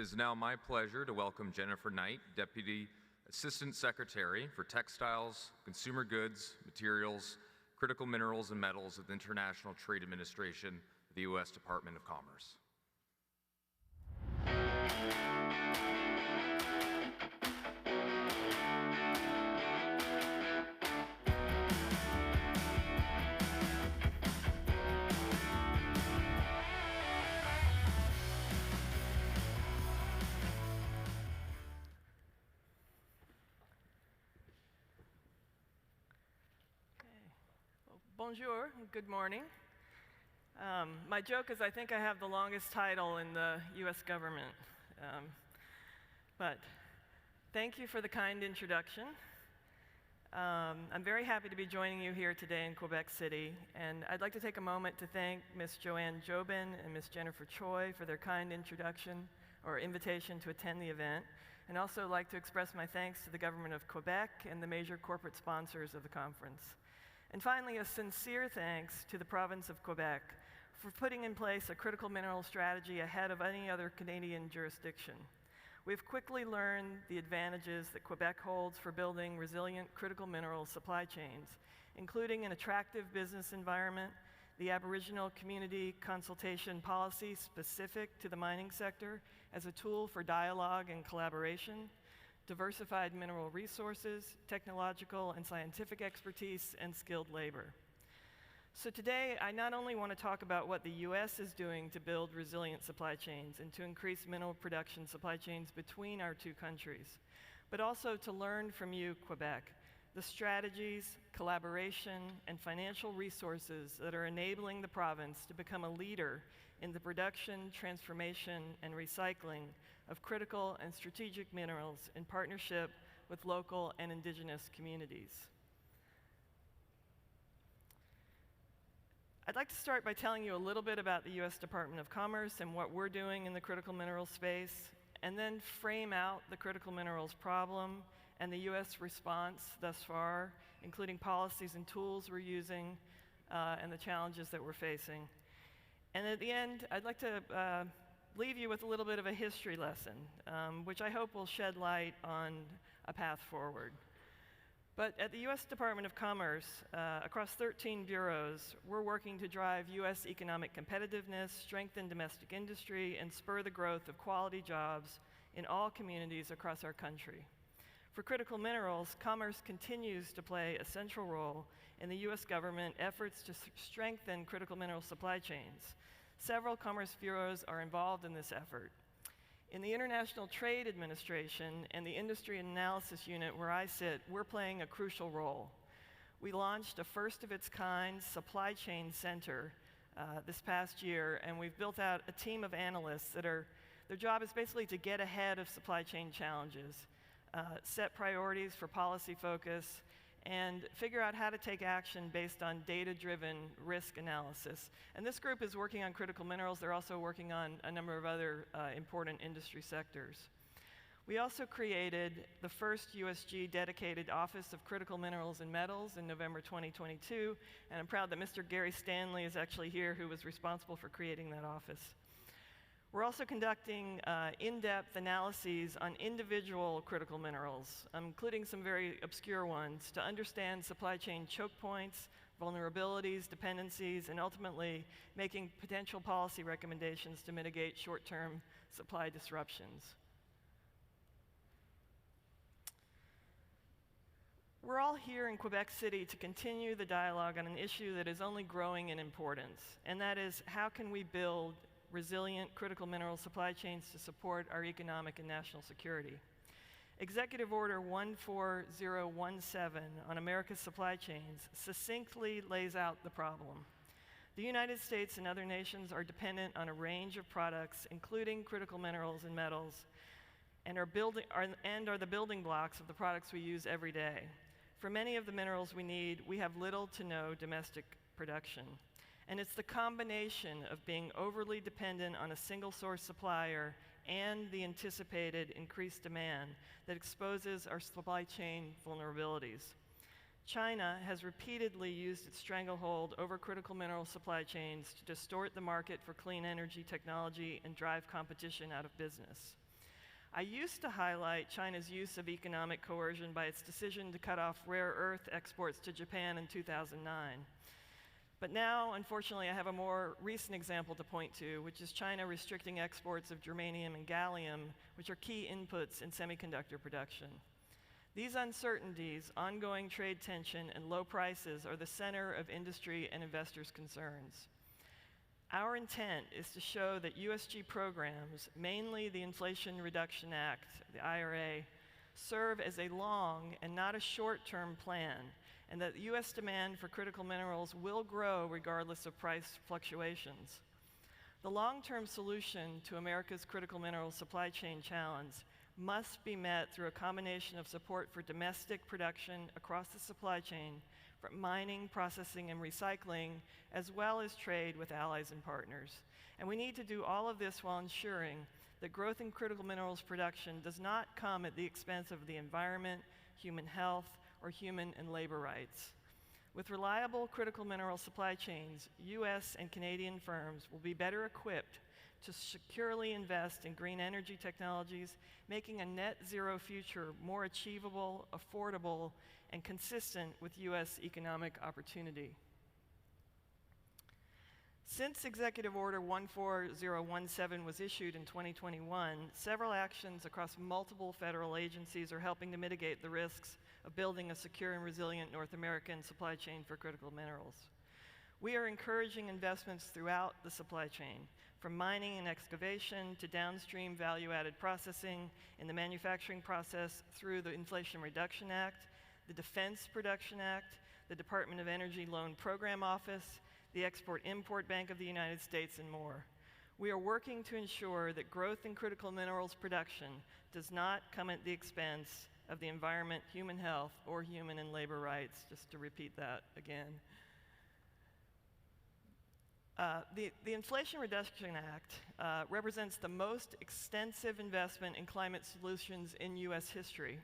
It is now my pleasure to welcome Jennifer Knight, Deputy Assistant Secretary for Textiles, Consumer Goods, Materials, Critical Minerals and Metals at the International Trade Administration of the U.S. Department of Commerce. Bonjour, good morning. My joke is I think I have the longest title in the US government. But thank you for the kind introduction. I'm very happy to be joining you here today in Quebec City, and I'd like to take a moment to thank Ms. Joanne Jobin and Ms. Jennifer Choi for their kind introduction or invitation to attend the event, and also like to express my thanks to the government of Quebec and the major corporate sponsors of the conference. And finally, a sincere thanks to the province of Quebec for putting in place a critical mineral strategy ahead of any other Canadian jurisdiction. We've quickly learned the advantages that Quebec holds for building resilient critical mineral supply chains, including an attractive business environment, the Aboriginal community consultation policy specific to the mining sector as a tool for dialogue and collaboration, diversified mineral resources, technological and scientific expertise, and skilled labor. So today, I not only want to talk about what the US is doing to build resilient supply chains and to increase mineral production supply chains between our two countries, but also to learn from you, Quebec, the strategies, collaboration, and financial resources that are enabling the province to become a leader in the production, transformation, and recycling of critical and strategic minerals in partnership with local and indigenous communities. I'd like to start by telling you a little bit about the US Department of Commerce and what we're doing in the critical minerals space, and then frame out the critical minerals problem and the US response thus far, including policies and tools we're using, and the challenges that we're facing. And at the end, I'd like to leave you with a little bit of a history lesson, which I hope will shed light on a path forward. But at the US Department of Commerce, across 13 bureaus, we're working to drive US economic competitiveness, strengthen domestic industry, and spur the growth of quality jobs in all communities across our country. For critical minerals, commerce continues to play a central role in the US government efforts to strengthen critical mineral supply chains. Several commerce bureaus are involved in this effort. In the International Trade Administration and the Industry Analysis Unit where I sit, we're playing a crucial role. We launched a first-of-its-kind supply chain center this past year, and we've built out a team of analysts their job is basically to get ahead of supply chain challenges, set priorities for policy focus, and figure out how to take action based on data-driven risk analysis. And this group is working on critical minerals. They're also working on a number of other important industry sectors. We also created the first USG dedicated Office of Critical Minerals and Metals in November 2022, and I'm proud that Mr. Gary Stanley is actually here, who was responsible for creating that office. We're also conducting in-depth analyses on individual critical minerals, including some very obscure ones, to understand supply chain choke points, vulnerabilities, dependencies, and ultimately making potential policy recommendations to mitigate short-term supply disruptions. We're all here in Quebec City to continue the dialogue on an issue that is only growing in importance, and that is, how can we build resilient critical mineral supply chains to support our economic and national security? Executive Order 14017 on America's supply chains succinctly lays out the problem. The United States and other nations are dependent on a range of products, including critical minerals and metals, and are the building blocks of the products we use every day. For many of the minerals we need, we have little to no domestic production. And it's the combination of being overly dependent on a single source supplier and the anticipated increased demand that exposes our supply chain vulnerabilities. China has repeatedly used its stranglehold over critical mineral supply chains to distort the market for clean energy technology and drive competition out of business. I used to highlight China's use of economic coercion by its decision to cut off rare earth exports to Japan in 2009. But now, unfortunately, I have a more recent example to point to, which is China restricting exports of germanium and gallium, which are key inputs in semiconductor production. These uncertainties, ongoing trade tension, and low prices are the center of industry and investors' concerns. Our intent is to show that USG programs, mainly the Inflation Reduction Act, the IRA, serve as a long and not a short-term plan, and that U.S. demand for critical minerals will grow regardless of price fluctuations. The long-term solution to America's critical mineral supply chain challenge must be met through a combination of support for domestic production across the supply chain, from mining, processing, and recycling, as well as trade with allies and partners. And we need to do all of this while ensuring that growth in critical minerals production does not come at the expense of the environment, human health, or human and labor rights. With reliable critical mineral supply chains, U.S. and Canadian firms will be better equipped to securely invest in green energy technologies, making a net zero future more achievable, affordable, and consistent with U.S. economic opportunity. Since Executive Order 14017 was issued in 2021, several actions across multiple federal agencies are helping to mitigate the risks of building a secure and resilient North American supply chain for critical minerals. We are encouraging investments throughout the supply chain, from mining and excavation to downstream value-added processing in the manufacturing process through the Inflation Reduction Act, the Defense Production Act, the Department of Energy Loan Program Office, the Export-Import Bank of the United States, and more. We are working to ensure that growth in critical minerals production does not come at the expense of the environment, human health, or human and labor rights, just to repeat that again. The Inflation Reduction Act represents the most extensive investment in climate solutions in U.S. history.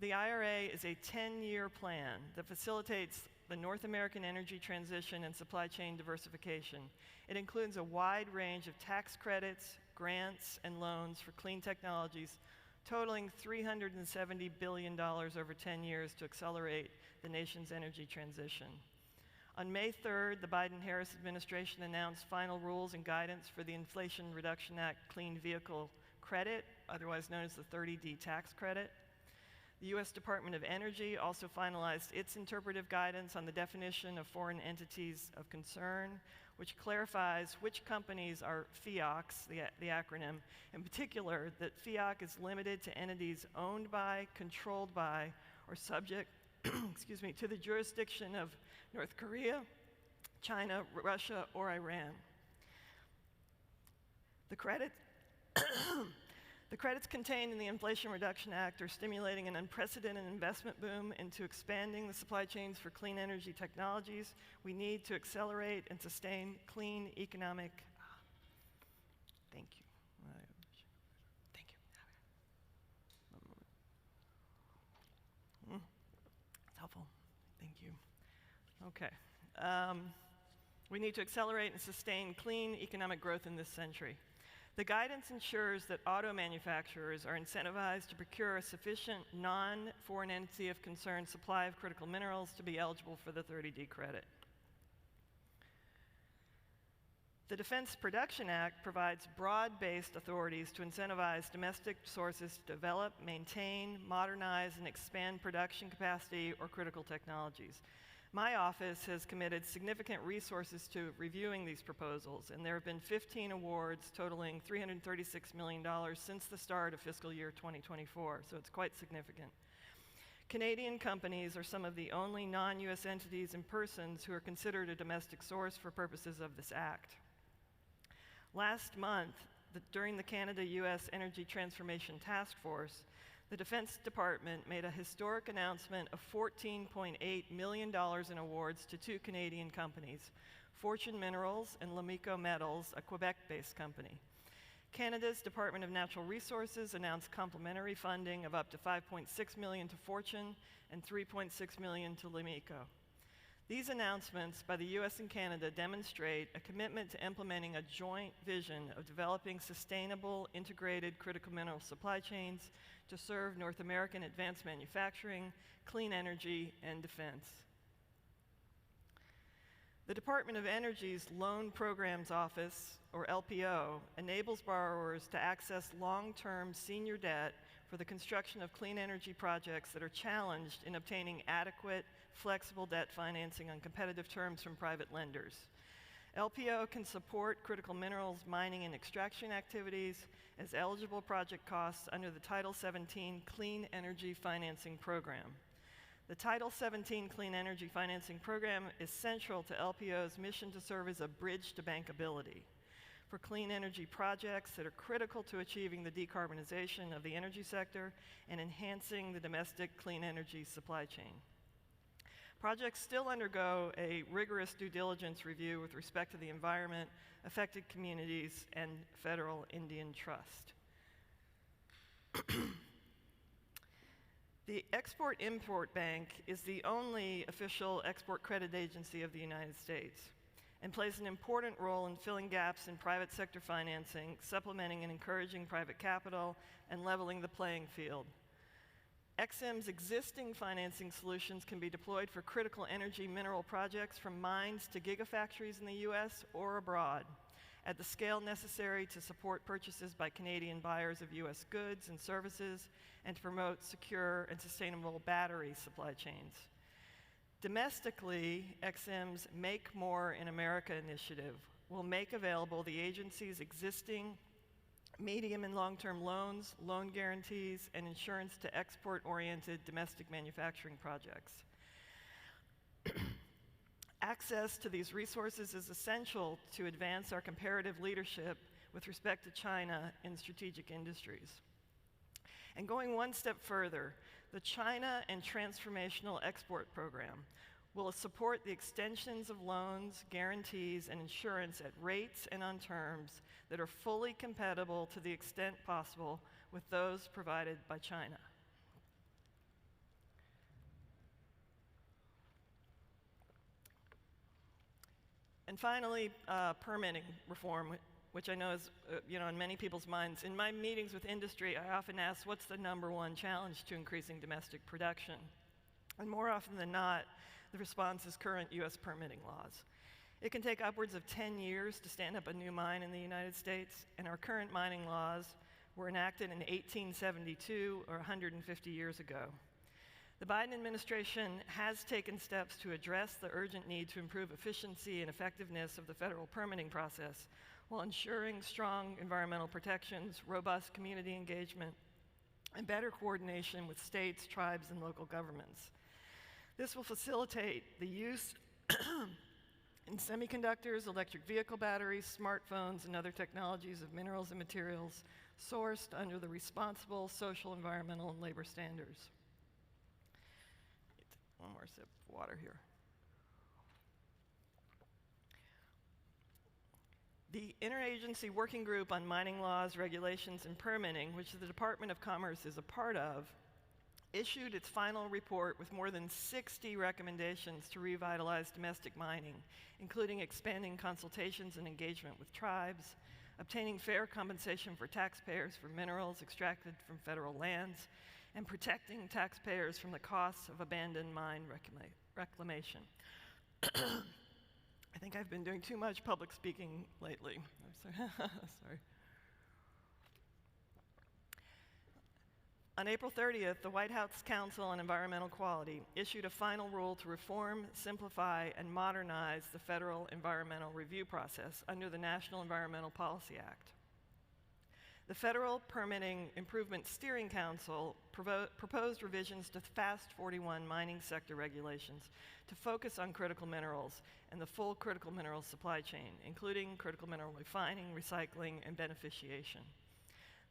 The IRA is a 10-year plan that facilitates the North American energy transition and supply chain diversification. It includes a wide range of tax credits, grants, and loans for clean technologies, totaling $370 billion over 10 years to accelerate the nation's energy transition. On May 3rd, the Biden-Harris administration announced final rules and guidance for the Inflation Reduction Act Clean Vehicle Credit, otherwise known as the 30D tax credit. The U.S. Department of Energy also finalized its interpretive guidance on the definition of foreign entities of concern, which clarifies which companies are FEOCs, the acronym, in particular that FEOC is limited to entities owned by, controlled by, or subject to the jurisdiction of North Korea, China, Russia, or Iran. The credits contained in the Inflation Reduction Act are stimulating an unprecedented investment boom into expanding the supply chains for clean energy technologies. We need to accelerate and sustain clean economic. Thank you. Thank you. It's helpful. Thank you. Okay. We need to accelerate and sustain clean economic growth in this century. The guidance ensures that auto manufacturers are incentivized to procure a sufficient non-foreign entity of concern supply of critical minerals to be eligible for the 30D credit. The Defense Production Act provides broad-based authorities to incentivize domestic sources to develop, maintain, modernize, and expand production capacity or critical technologies. My office has committed significant resources to reviewing these proposals, and there have been 15 awards totaling $336 million since the start of fiscal year 2024, so it's quite significant. Canadian companies are some of the only non-U.S. entities and persons who are considered a domestic source for purposes of this act. Last month, during the Canada-U.S. Energy Transformation Task Force, the Defense Department made a historic announcement of $14.8 million in awards to two Canadian companies, Fortune Minerals and Lamico Metals, a Quebec-based company. Canada's Department of Natural Resources announced complementary funding of up to $5.6 million to Fortune and $3.6 million to Lamico. These announcements by the US and Canada demonstrate a commitment to implementing a joint vision of developing sustainable, integrated critical mineral supply chains to serve North American advanced manufacturing, clean energy, and defense. The Department of Energy's Loan Programs Office, or LPO, enables borrowers to access long-term senior debt for the construction of clean energy projects that are challenged in obtaining adequate, flexible debt financing on competitive terms from private lenders. LPO can support critical minerals mining and extraction activities as eligible project costs under the Title 17 Clean Energy Financing Program. The Title 17 Clean Energy Financing Program is central to LPO's mission to serve as a bridge to bankability for clean energy projects that are critical to achieving the decarbonization of the energy sector and enhancing the domestic clean energy supply chain. Projects still undergo a rigorous due diligence review with respect to the environment, affected communities, and federal Indian trust. The Export-Import Bank is the only official export credit agency of the United States and plays an important role in filling gaps in private sector financing, supplementing and encouraging private capital, and leveling the playing field. EXIM's existing financing solutions can be deployed for critical energy mineral projects from mines to gigafactories in the US or abroad at the scale necessary to support purchases by Canadian buyers of US goods and services and to promote secure and sustainable battery supply chains. Domestically, EXIM's Make More in America initiative will make available the agency's existing medium and long-term loans, loan guarantees, and insurance to export-oriented domestic manufacturing projects. Access to these resources is essential to advance our comparative leadership with respect to China in strategic industries. And going one step further, the China and Transformational Export Program will support the extensions of loans, guarantees, and insurance at rates and on terms that are fully compatible to the extent possible with those provided by China. And finally, permitting reform, which I know is on many people's minds. In my meetings with industry, I often ask, what's the #1 challenge to increasing domestic production? And more often than not, the response is current US permitting laws. It can take upwards of 10 years to stand up a new mine in the United States, and our current mining laws were enacted in 1872 or 150 years ago. The Biden administration has taken steps to address the urgent need to improve efficiency and effectiveness of the federal permitting process while ensuring strong environmental protections, robust community engagement, and better coordination with states, tribes, and local governments. This will facilitate the use in semiconductors, electric vehicle batteries, smartphones, and other technologies of minerals and materials sourced under the responsible social, environmental, and labor standards. One more sip of water here. The Interagency Working Group on Mining Laws, Regulations, and Permitting, which the Department of Commerce is a part of, issued its final report with more than 60 recommendations to revitalize domestic mining, including expanding consultations and engagement with tribes, obtaining fair compensation for taxpayers for minerals extracted from federal lands, and protecting taxpayers from the costs of abandoned mine reclamation. I think I've been doing too much public speaking lately. I'm sorry. Sorry. On April 30th, the White House Council on Environmental Quality issued a final rule to reform, simplify, and modernize the federal environmental review process under the National Environmental Policy Act. The Federal Permitting Improvement Steering Council proposed revisions to FAST 41 mining sector regulations to focus on critical minerals and the full critical minerals supply chain, including critical mineral refining, recycling, and beneficiation.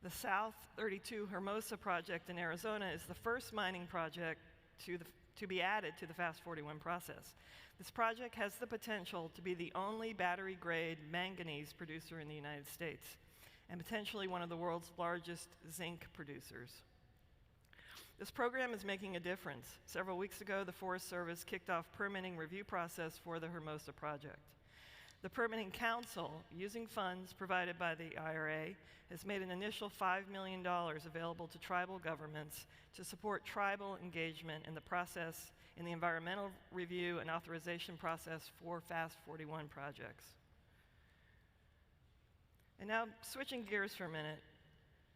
The South 32 Hermosa project in Arizona is the first mining project to be added to the FAST 41 process. This project has the potential to be the only battery-grade manganese producer in the United States, and potentially one of the world's largest zinc producers. This program is making a difference. Several weeks ago, the Forest Service kicked off permitting review process for the Hermosa project. The Permitting Council, using funds provided by the IRA, has made an initial $5 million available to tribal governments to support tribal engagement in the process, in the environmental review and authorization process for FAST 41 projects. And now, switching gears for a minute,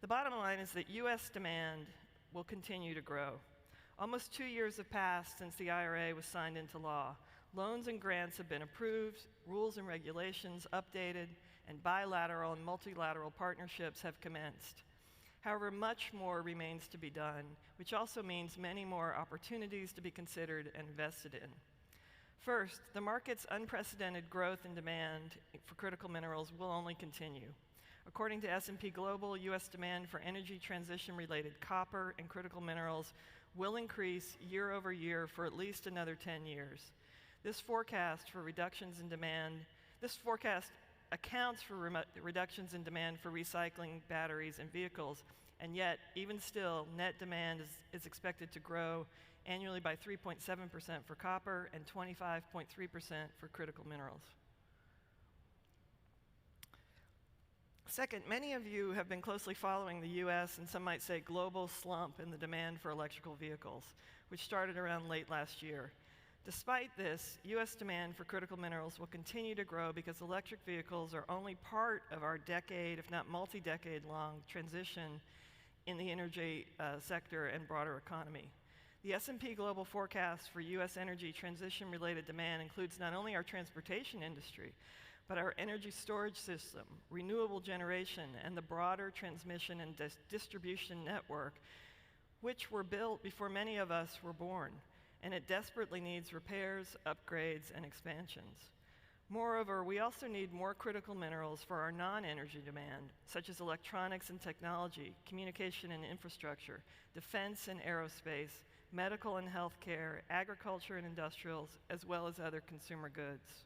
the bottom line is that US demand will continue to grow. Almost 2 years have passed since the IRA was signed into law. Loans and grants have been approved, rules and regulations updated, and bilateral and multilateral partnerships have commenced. However, much more remains to be done, which also means many more opportunities to be considered and invested in. First, the market's unprecedented growth in demand for critical minerals will only continue. According to S&P Global, US demand for energy transition-related copper and critical minerals will increase year over year for at least another 10 years. This forecast accounts for reductions in demand for recycling, batteries, and vehicles, and yet, even still, net demand is expected to grow annually by 3.7% for copper and 25.3% for critical minerals. Second, many of you have been closely following the US and some might say global slump in the demand for electrical vehicles, which started around late last year. Despite this, US demand for critical minerals will continue to grow because electric vehicles are only part of our decade, if not multi-decade long transition in the energy sector and broader economy. The S&P Global forecast for US energy transition-related demand includes not only our transportation industry, but our energy storage system, renewable generation, and the broader transmission and distribution network, which were built before many of us were born, and it desperately needs repairs, upgrades, and expansions. Moreover, we also need more critical minerals for our non-energy demand, such as electronics and technology, communication and infrastructure, defense and aerospace, medical and healthcare, agriculture and industrials, as well as other consumer goods.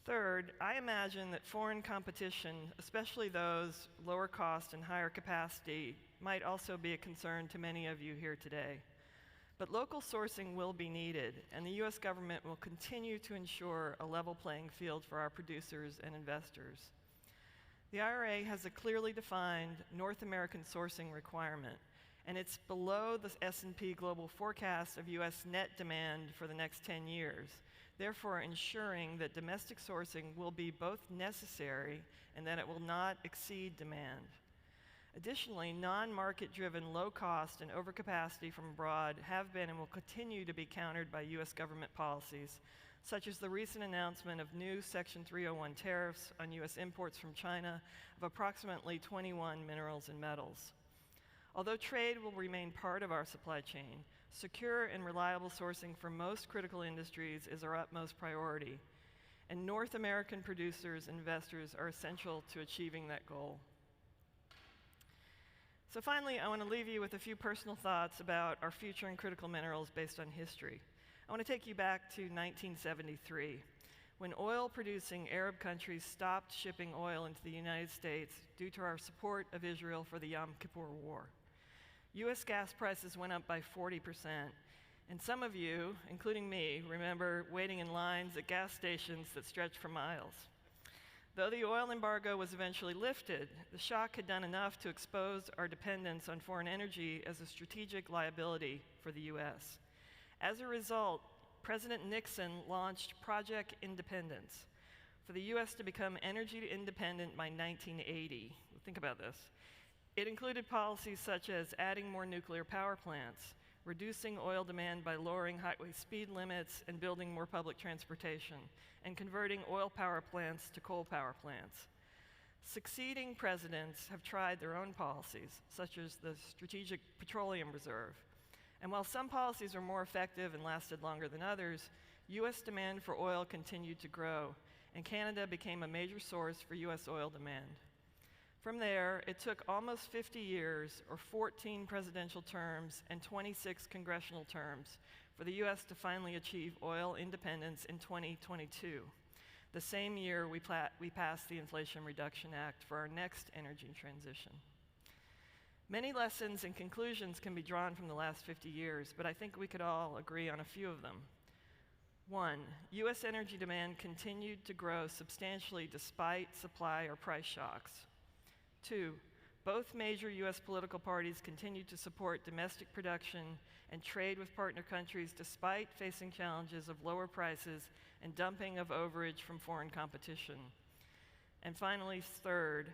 Third, I imagine that foreign competition, especially those lower cost and higher capacity, might also be a concern to many of you here today. But local sourcing will be needed, and the US government will continue to ensure a level playing field for our producers and investors. The IRA has a clearly defined North American sourcing requirement, and it's below the S&P Global forecast of US net demand for the next 10 years, therefore ensuring that domestic sourcing will be both necessary and that it will not exceed demand. Additionally, non-market-driven low cost and overcapacity from abroad have been and will continue to be countered by US government policies, such as the recent announcement of new Section 301 tariffs on US imports from China of approximately 21 minerals and metals. Although trade will remain part of our supply chain, secure and reliable sourcing for most critical industries is our utmost priority, and North American producers and investors are essential to achieving that goal. So finally, I want to leave you with a few personal thoughts about our future in critical minerals based on history. I want to take you back to 1973, when oil-producing Arab countries stopped shipping oil into the United States due to our support of Israel for the Yom Kippur War. US gas prices went up by 40%, and some of you, including me, remember waiting in lines at gas stations that stretched for miles. Though the oil embargo was eventually lifted, the shock had done enough to expose our dependence on foreign energy as a strategic liability for the US. As a result, President Nixon launched Project Independence for the US to become energy independent by 1980. Think about this. It included policies such as adding more nuclear power plants, reducing oil demand by lowering highway speed limits and building more public transportation, and converting oil power plants to coal power plants. Succeeding presidents have tried their own policies, such as the Strategic Petroleum Reserve. And while some policies are more effective and lasted longer than others, US demand for oil continued to grow, and Canada became a major source for US oil demand. From there, it took almost 50 years, or 14 presidential terms and 26 congressional terms, for the US to finally achieve oil independence in 2022, the same year we passed the Inflation Reduction Act for our next energy transition. Many lessons and conclusions can be drawn from the last 50 years, but I think we could all agree on a few of them. 1, U.S. energy demand continued to grow substantially despite supply or price shocks. 2, both major U.S. political parties continued to support domestic production and trade with partner countries despite facing challenges of lower prices and dumping of overage from foreign competition. And finally, 3rd,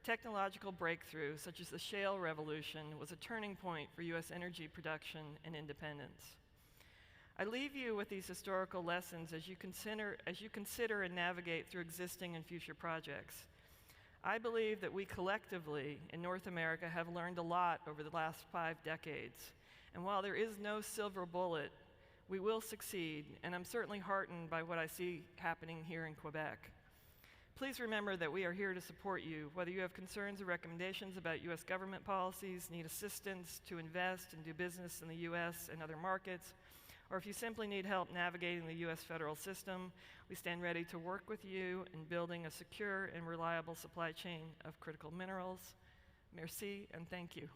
technological breakthrough, such as the shale revolution, was a turning point for U.S. energy production and independence. I leave you with these historical lessons as you consider and navigate through existing and future projects. I believe that we collectively in North America have learned a lot over the last 5 decades. And while there is no silver bullet, we will succeed, and I'm certainly heartened by what I see happening here in Quebec. Please remember that we are here to support you, whether you have concerns or recommendations about U.S. government policies, need assistance to invest and do business in the U.S. and other markets, or if you simply need help navigating the U.S. federal system, we stand ready to work with you in building a secure and reliable supply chain of critical minerals. Merci, and thank you.